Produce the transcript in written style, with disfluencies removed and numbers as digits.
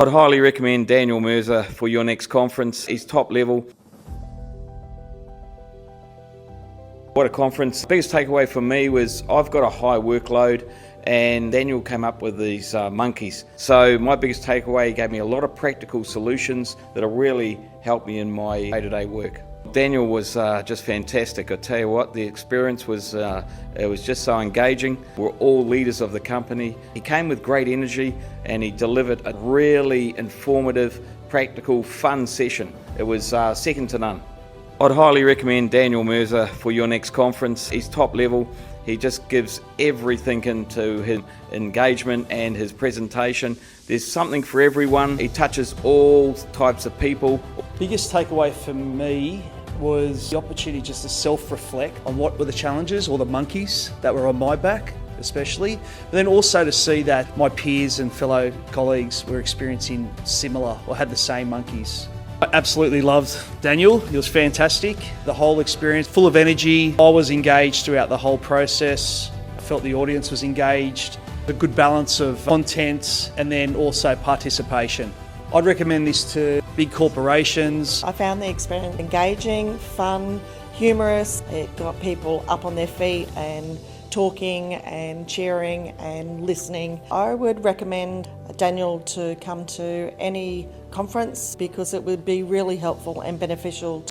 I'd highly recommend Daniel Merza for your next conference. He's top level. What a conference. The biggest takeaway for me was I've got a high workload and Daniel came up with these monkeys. So my biggest takeaway, he gave me a lot of practical solutions that'll really help me in my day-to-day work. Daniel was just fantastic. I tell you what, the experience was it was just so engaging. We're all leaders of the company. He came with great energy and he delivered a really informative, practical, fun session. It was second to none. I'd highly recommend Daniel Merza for your next conference. He's top level. He just gives everything into his engagement and his presentation. There's something for everyone. He touches all types of people. Biggest takeaway for me was the opportunity just to self-reflect on what were the challenges or the monkeys that were on my back especially, but then also to see that my peers and fellow colleagues were experiencing similar or had the same monkeys. I absolutely loved Daniel. He was fantastic. The whole experience, full of energy. I was engaged throughout the whole process. I felt the audience was engaged. A good balance of content and then also participation. I'd recommend this to big corporations. I found the experience engaging, fun, humorous. It got people up on their feet and talking and cheering and listening. I would recommend Daniel to come to any conference because it would be really helpful and beneficial.